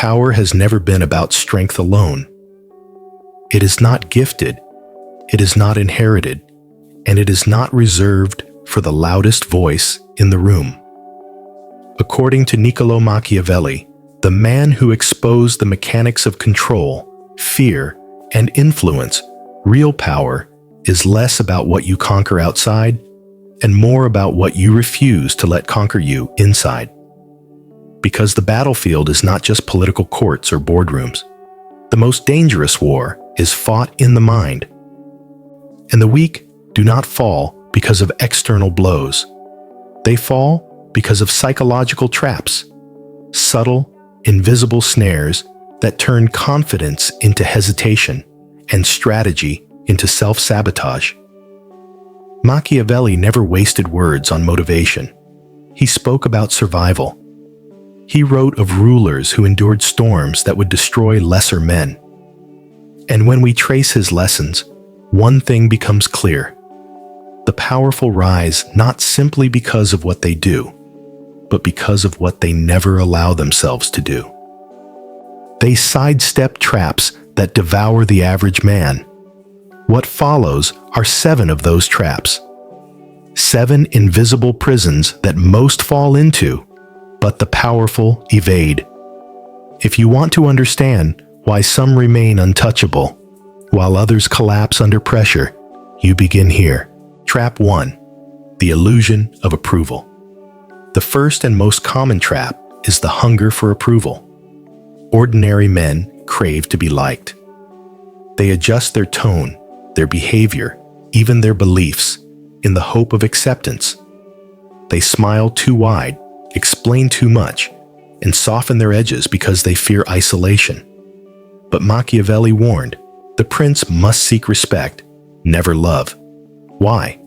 Power has never been about strength alone. It is not gifted, it is not inherited, and it is not reserved for the loudest voice in the room. According to Niccolò Machiavelli, the man who exposed the mechanics of control, fear, and influence, real power is less about what you conquer outside and more about what you refuse to let conquer you inside. Because the battlefield is not just political courts or boardrooms. The most dangerous war is fought in the mind. And the weak do not fall because of external blows. They fall because of psychological traps, subtle, invisible snares that turn confidence into hesitation and strategy into self-sabotage. Machiavelli never wasted words on motivation. He spoke about survival. He wrote of rulers who endured storms that would destroy lesser men. And when we trace his lessons, one thing becomes clear. The powerful rise not simply because of what they do, but because of what they never allow themselves to do. They sidestep traps that devour the average man. What follows are 7 of those traps. 7 invisible prisons that most fall into, but the powerful evade. If you want to understand why some remain untouchable, while others collapse under pressure, you begin here. Trap 1. The illusion of approval. The first and most common trap is the hunger for approval. Ordinary men crave to be liked. They adjust their tone, their behavior, even their beliefs, in the hope of acceptance. They smile too wide, explain too much, and soften their edges because they fear isolation. But Machiavelli warned, the prince must seek respect, never love. Why?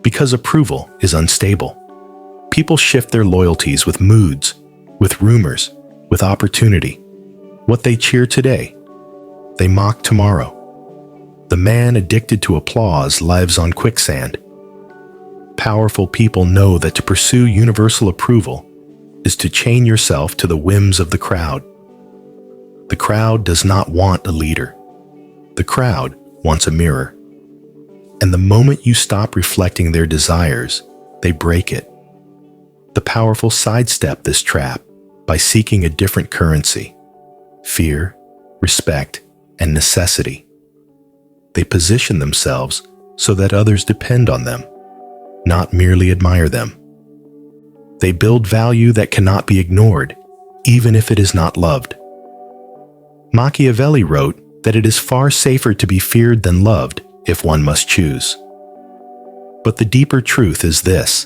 Because approval is unstable. People shift their loyalties with moods, with rumors, with opportunity. What they cheer today, they mock tomorrow. The man addicted to applause lives on quicksand. Powerful people know that to pursue universal approval is to chain yourself to the whims of the crowd. The crowd does not want a leader. The crowd wants a mirror. And the moment you stop reflecting their desires, they break it. The powerful sidestep this trap by seeking a different currency: fear, respect, and necessity. They position themselves so that others depend on them, not merely admire them. They build value that cannot be ignored, even if it is not loved. Machiavelli wrote that it is far safer to be feared than loved if one must choose. But the deeper truth is this: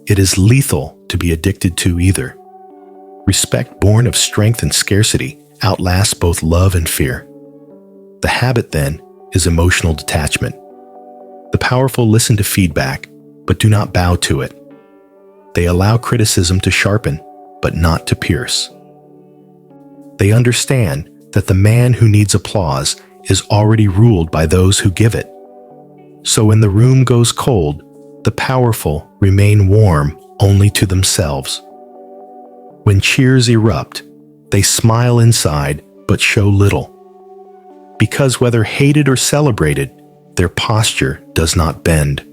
it is lethal to be addicted to either. Respect born of strength and scarcity outlasts both love and fear. The habit, then, is emotional detachment. The powerful listen to feedback, but do not bow to it. They allow criticism to sharpen, but not to pierce. They understand that the man who needs applause is already ruled by those who give it. So when the room goes cold, the powerful remain warm only to themselves. When cheers erupt, they smile inside but show little. Because whether hated or celebrated, their posture does not bend.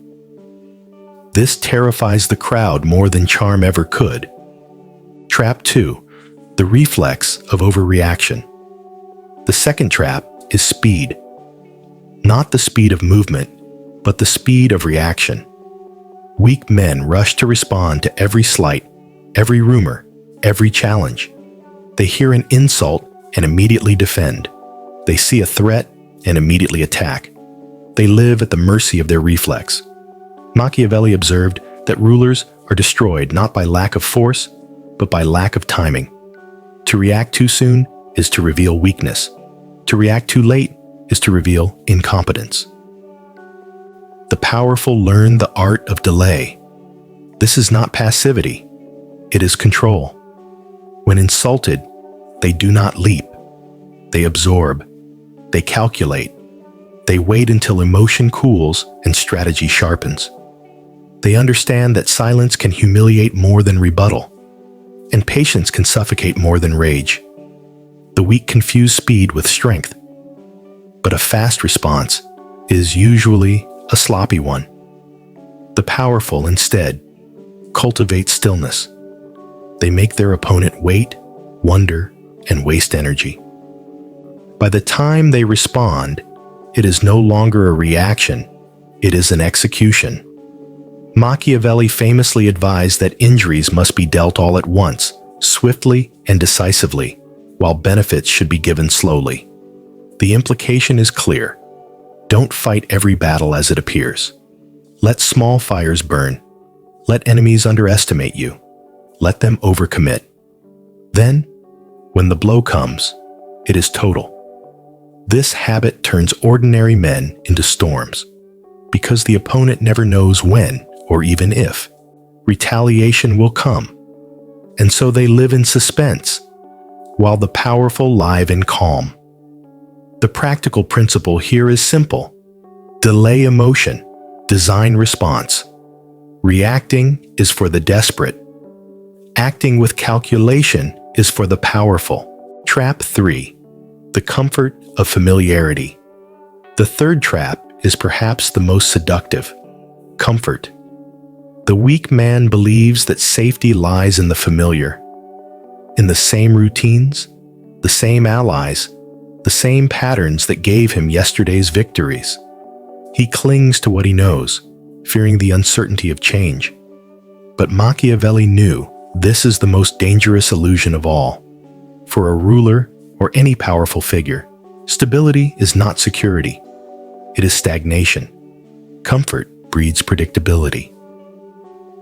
This terrifies the crowd more than charm ever could. Trap 2. The reflex of overreaction. The second trap is speed. Not the speed of movement, but the speed of reaction. Weak men rush to respond to every slight, every rumor, every challenge. They hear an insult and immediately defend. They see a threat and immediately attack. They live at the mercy of their reflex. Machiavelli observed that rulers are destroyed not by lack of force, but by lack of timing. To react too soon is to reveal weakness. To react too late is to reveal incompetence. The powerful learn the art of delay. This is not passivity, it is control. When insulted, they do not leap. They absorb. They calculate. They wait until emotion cools and strategy sharpens. They understand that silence can humiliate more than rebuttal, and patience can suffocate more than rage. The weak confuse speed with strength, but a fast response is usually a sloppy one. The powerful, instead, cultivate stillness. They make their opponent wait, wonder, and waste energy. By the time they respond, it is no longer a reaction, it is an execution. Machiavelli famously advised that injuries must be dealt all at once, swiftly and decisively, while benefits should be given slowly. The implication is clear. Don't fight every battle as it appears. Let small fires burn. Let enemies underestimate you. Let them overcommit. Then, when the blow comes, it is total. This habit turns ordinary men into storms, because the opponent never knows when, or even if, retaliation will come, and so they live in suspense, while the powerful live in calm. The practical principle here is simple. Delay emotion, design response. Reacting is for the desperate. Acting with calculation is for the powerful. Trap 3. The comfort of familiarity. The third trap is perhaps the most seductive. Comfort. The weak man believes that safety lies in the familiar, in the same routines, the same allies, the same patterns that gave him yesterday's victories. He clings to what he knows, fearing the uncertainty of change. But Machiavelli knew this is the most dangerous illusion of all. For a ruler or any powerful figure, stability is not security. It is stagnation. Comfort breeds predictability.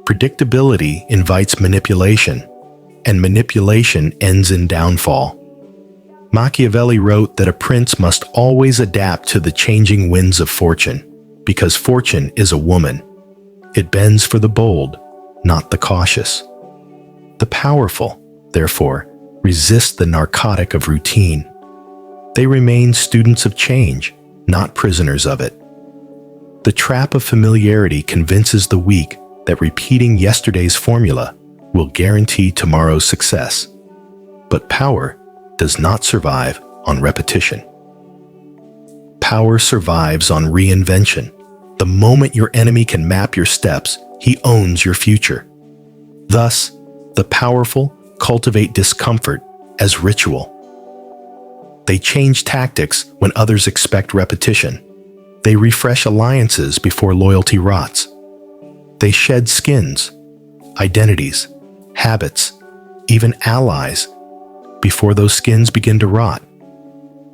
Predictability invites manipulation, and manipulation ends in downfall. Machiavelli wrote that a prince must always adapt to the changing winds of fortune, because fortune is a woman. It bends for the bold, not the cautious. The powerful, therefore, resist the narcotic of routine. They remain students of change, not prisoners of it. The trap of familiarity convinces the weak that repeating yesterday's formula will guarantee tomorrow's success. But power does not survive on repetition. Power survives on reinvention. The moment your enemy can map your steps, he owns your future. Thus, the powerful cultivate discomfort as ritual. They change tactics when others expect repetition. They refresh alliances before loyalty rots. They shed skins, identities, habits, even allies, before those skins begin to rot.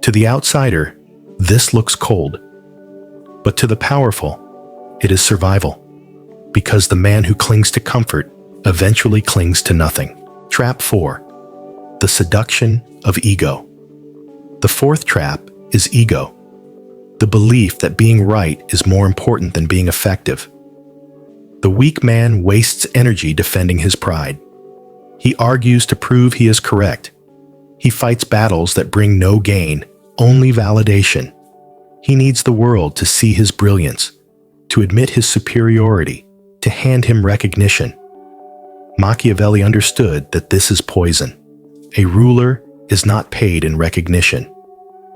To the outsider, this looks cold. But to the powerful, it is survival. Because the man who clings to comfort eventually clings to nothing. Trap 4. The seduction of ego. The fourth trap is ego. The belief that being right is more important than being effective. The weak man wastes energy defending his pride. He argues to prove he is correct. He fights battles that bring no gain, only validation. He needs the world to see his brilliance, to admit his superiority, to hand him recognition. Machiavelli understood that this is poison. A ruler is not paid in recognition.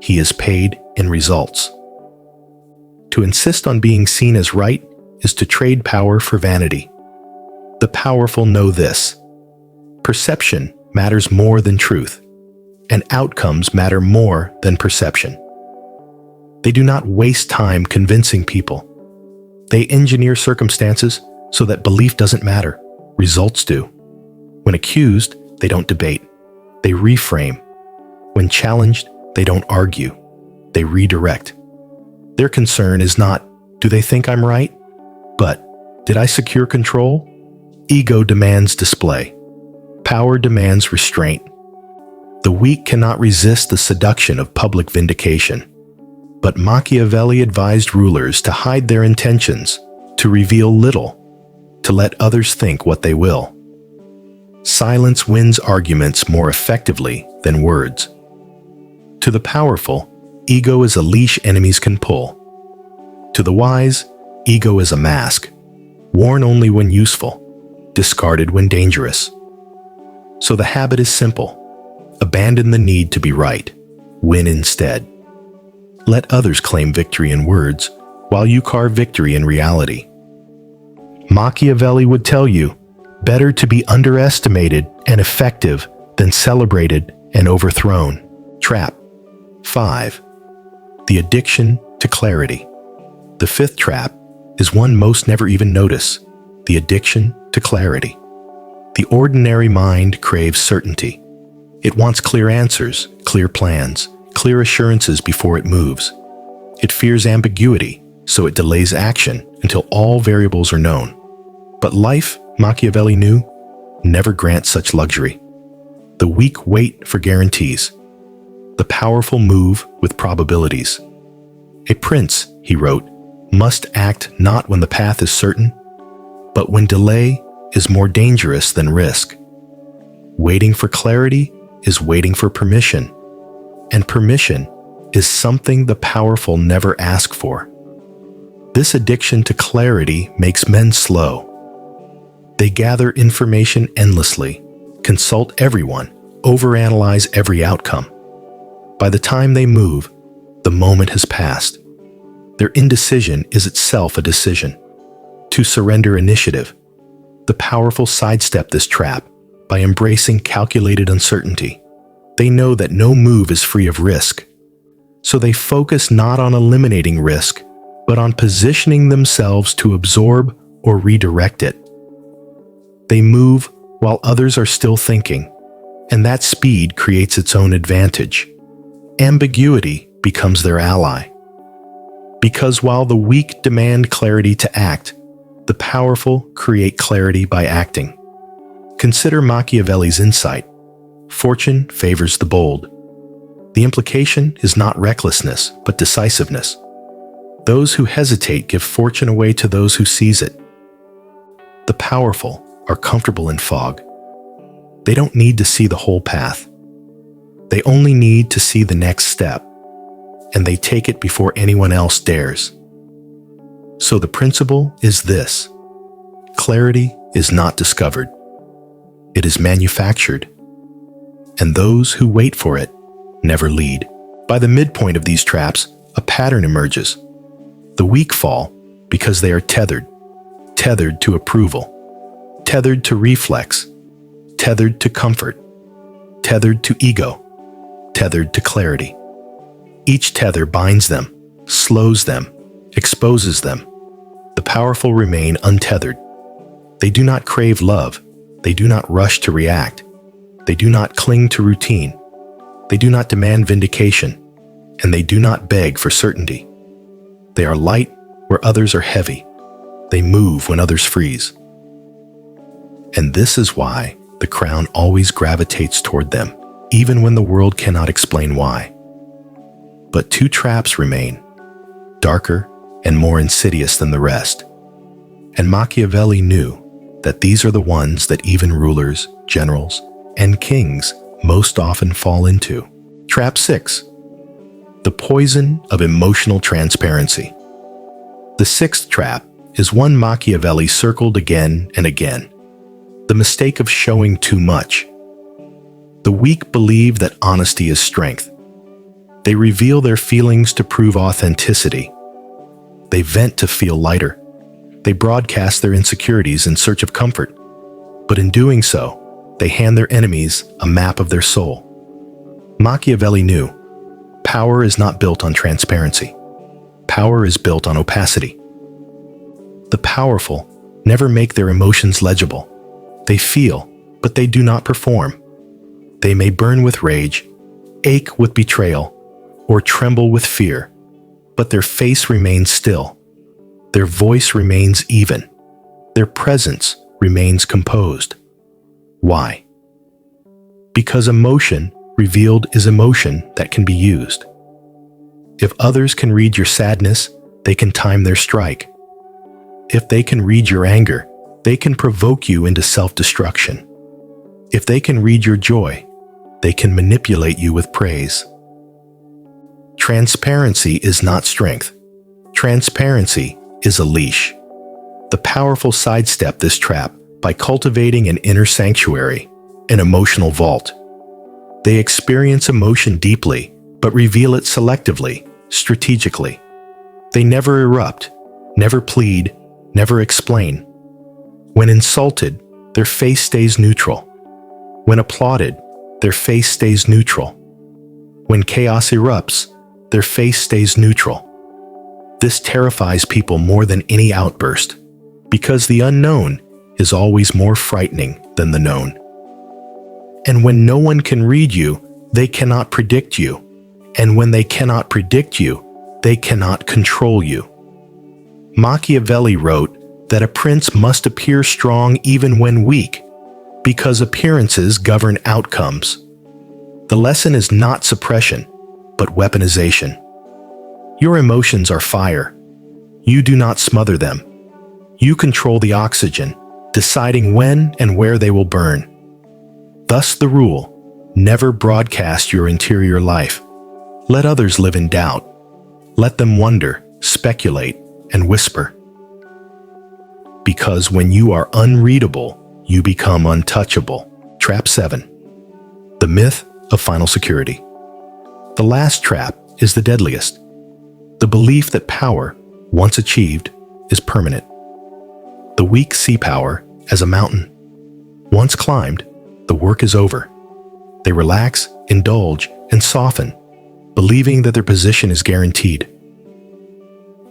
He is paid in results. To insist on being seen as right is to trade power for vanity. The powerful know this. Perception matters more than truth, and outcomes matter more than perception. They do not waste time convincing people. They engineer circumstances so that belief doesn't matter. Results do. When accused, they don't debate. They reframe. When challenged, they don't argue. They redirect. Their concern is not, do they think I'm right? But, did I secure control? Ego demands display. Power demands restraint. The weak cannot resist the seduction of public vindication. But Machiavelli advised rulers to hide their intentions, to reveal little, to let others think what they will. Silence wins arguments more effectively than words. To the powerful, ego is a leash enemies can pull. To the wise, ego is a mask, worn only when useful, discarded when dangerous. So the habit is simple. Abandon the need to be right. Win instead. Let others claim victory in words, while you carve victory in reality. Machiavelli would tell you, better to be underestimated and effective than celebrated and overthrown. Trap 5. The addiction to clarity. The fifth trap is one most never even notice, the addiction to clarity. The ordinary mind craves certainty. It wants clear answers, clear plans, clear assurances before it moves. It fears ambiguity, so it delays action until all variables are known. But life, Machiavelli knew, never grants such luxury. The weak wait for guarantees. The powerful move with probabilities. A prince, he wrote, must act not when the path is certain, but when delay is more dangerous than risk. Waiting for clarity is waiting for permission, and permission is something the powerful never ask for. This addiction to clarity makes men slow. They gather information endlessly, consult everyone, overanalyze every outcome. By the time they move, the moment has passed. Their indecision is itself a decision. To surrender initiative, the powerful sidestep this trap by embracing calculated uncertainty. They know that no move is free of risk, so they focus not on eliminating risk, but on positioning themselves to absorb or redirect it. They move while others are still thinking, and that speed creates its own advantage. Ambiguity becomes their ally. Because while the weak demand clarity to act, the powerful create clarity by acting. Consider Machiavelli's insight. Fortune favors the bold. The implication is not recklessness, but decisiveness. Those who hesitate give fortune away to those who seize it. The powerful are comfortable in fog. They don't need to see the whole path. They only need to see the next step, and they take it before anyone else dares. So the principle is this: clarity is not discovered. It is manufactured, and those who wait for it never lead. By the midpoint of these traps, a pattern emerges. The weak fall because they are tethered to approval, tethered to reflex, tethered to comfort, tethered to ego, tethered to clarity. Each tether binds them, slows them, exposes them. The powerful remain untethered. They do not crave love. They do not rush to react. They do not cling to routine. They do not demand vindication, and they do not beg for certainty. They are light where others are heavy. They move when others freeze. And this is why the crown always gravitates toward them, even when the world cannot explain why. But two traps remain, darker and more insidious than the rest. And Machiavelli knew that these are the ones that even rulers, generals, and kings most often fall into. Trap 6. The poison of emotional transparency. The sixth trap is one Machiavelli circled again and again: the mistake of showing too much. The weak believe that honesty is strength. They reveal their feelings to prove authenticity. They vent to feel lighter. They broadcast their insecurities in search of comfort. But in doing so, they hand their enemies a map of their soul. Machiavelli knew power is not built on transparency. Power is built on opacity. The powerful never make their emotions legible. They feel, but they do not perform. They may burn with rage, ache with betrayal, or tremble with fear, but their face remains still. Their voice remains even. Their presence remains composed. Why? Because emotion revealed is emotion that can be used. If others can read your sadness, they can time their strike. If they can read your anger, they can provoke you into self-destruction. If they can read your joy, they can manipulate you with praise. Transparency is not strength. Transparency is a leash. The powerful sidestep this trap by cultivating an inner sanctuary, an emotional vault. They experience emotion deeply, but reveal it selectively, strategically. They never erupt, never plead, never explain. When insulted, their face stays neutral. When applauded, their face stays neutral. When chaos erupts, their face stays neutral. This terrifies people more than any outburst, because the unknown is always more frightening than the known. And when no one can read you, they cannot predict you. And when they cannot predict you, they cannot control you. Machiavelli wrote that a prince must appear strong even when weak, because appearances govern outcomes. The lesson is not suppression, but weaponization. Your emotions are fire. You do not smother them. You control the oxygen, deciding when and where they will burn. Thus the rule: never broadcast your interior life. Let others live in doubt. Let them wonder, speculate, and whisper. Because when you are unreadable, you become untouchable. Trap 7. The myth of final security. The last trap is the deadliest. The belief that power, once achieved, is permanent. The weak see power as a mountain. Once climbed, the work is over. They relax, indulge, and soften, believing that their position is guaranteed.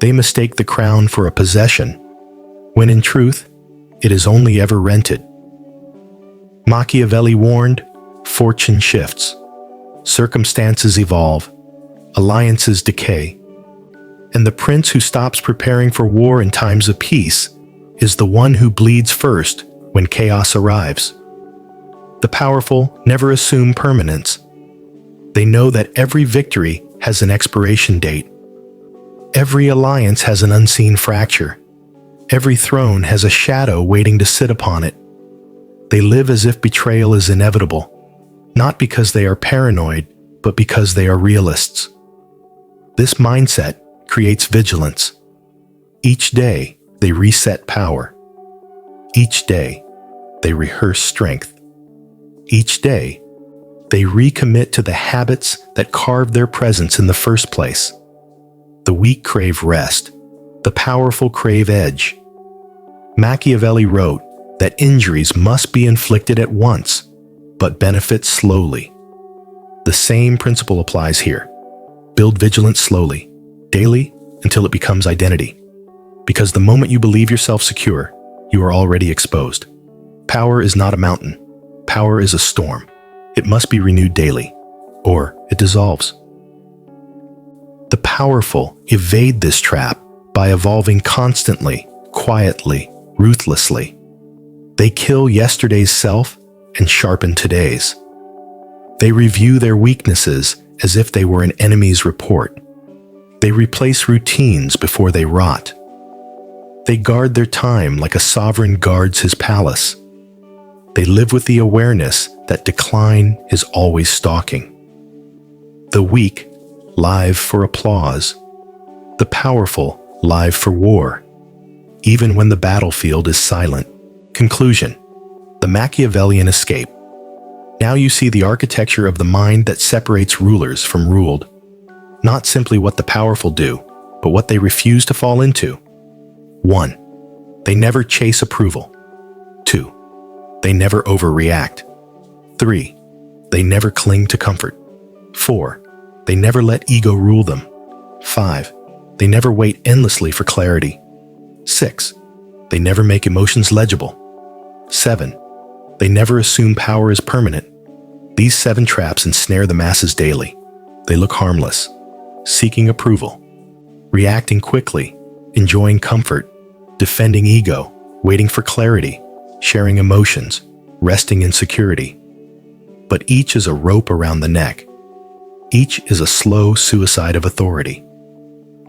They mistake the crown for a possession, when in truth, it is only ever rented. Machiavelli warned, fortune shifts, circumstances evolve, alliances decay, and the prince who stops preparing for war in times of peace is the one who bleeds first when chaos arrives. The powerful never assume permanence. They know that every victory has an expiration date. Every alliance has an unseen fracture. Every throne has a shadow waiting to sit upon it. They live as if betrayal is inevitable, not because they are paranoid, but because they are realists. This mindset creates vigilance. Each day, they reset power. Each day, they rehearse strength. Each day, they recommit to the habits that carved their presence in the first place. The weak crave rest. The powerful crave edge. Machiavelli wrote that injuries must be inflicted at once, but benefit slowly. The same principle applies here. Build vigilance slowly, daily, until it becomes identity. Because the moment you believe yourself secure, you are already exposed. Power is not a mountain. Power is a storm. It must be renewed daily, or it dissolves. The powerful evade this trap by evolving constantly, quietly, ruthlessly. They kill yesterday's self and sharpen today's. They review their weaknesses as if they were an enemy's report. They replace routines before they rot. They guard their time like a sovereign guards his palace. They live with the awareness that decline is always stalking. The weak live for applause. The powerful live for war, even when the battlefield is silent. Conclusion: the Machiavellian escape. Now you see the architecture of the mind that separates rulers from ruled. Not simply what the powerful do, but what they refuse to fall into. 1. They never chase approval. 2. They never overreact. 3. They never cling to comfort. 4. They never let ego rule them. 5. They never wait endlessly for clarity. 6. They never make emotions legible. 7. They never assume power is permanent. These 7 traps ensnare the masses daily. They look harmless, seeking approval, reacting quickly, enjoying comfort, defending ego, waiting for clarity, sharing emotions, resting in security. But each is a rope around the neck. Each is a slow suicide of authority.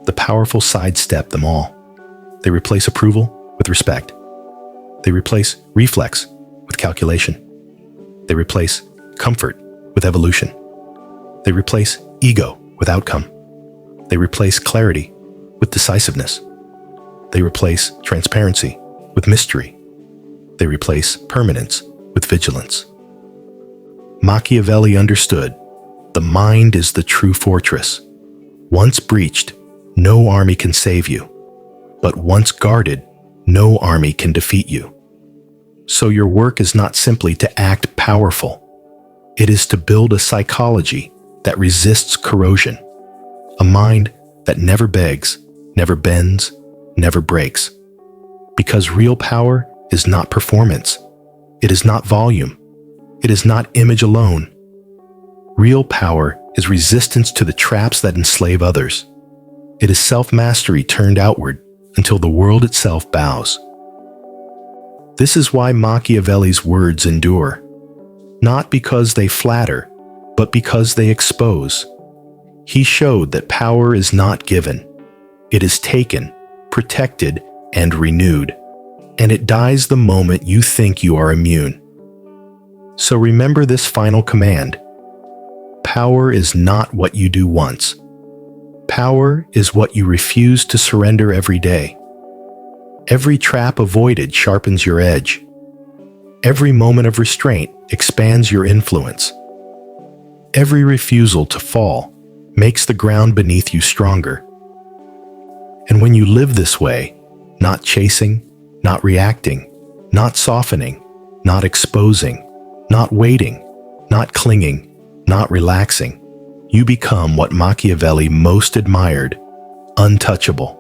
The powerful sidestep them all. They replace approval with respect. They replace reflex with calculation. They replace comfort with evolution. They replace ego with outcome. They replace clarity with decisiveness. They replace transparency with mystery. They replace permanence with vigilance. Machiavelli understood, the mind is the true fortress. Once breached, no army can save you. But once guarded, no army can defeat you. So your work is not simply to act powerful. It is to build a psychology that resists corrosion, a mind that never begs, never bends, never breaks. Because real power is not performance. It is not volume. It is not image alone. Real power is resistance to the traps that enslave others. It is self-mastery turned outward until the world itself bows. This is why Machiavelli's words endure, not because they flatter, but because they expose. He showed that power is not given. It is taken, protected, and renewed, and it dies the moment you think you are immune. So remember this final command. Power is not what you do once. Power is what you refuse to surrender every day. Every trap avoided sharpens your edge. Every moment of restraint expands your influence. Every refusal to fall makes the ground beneath you stronger. And when you live this way, not chasing, not reacting, not softening, not exposing, not waiting, not clinging, not relaxing, you become what Machiavelli most admired, untouchable.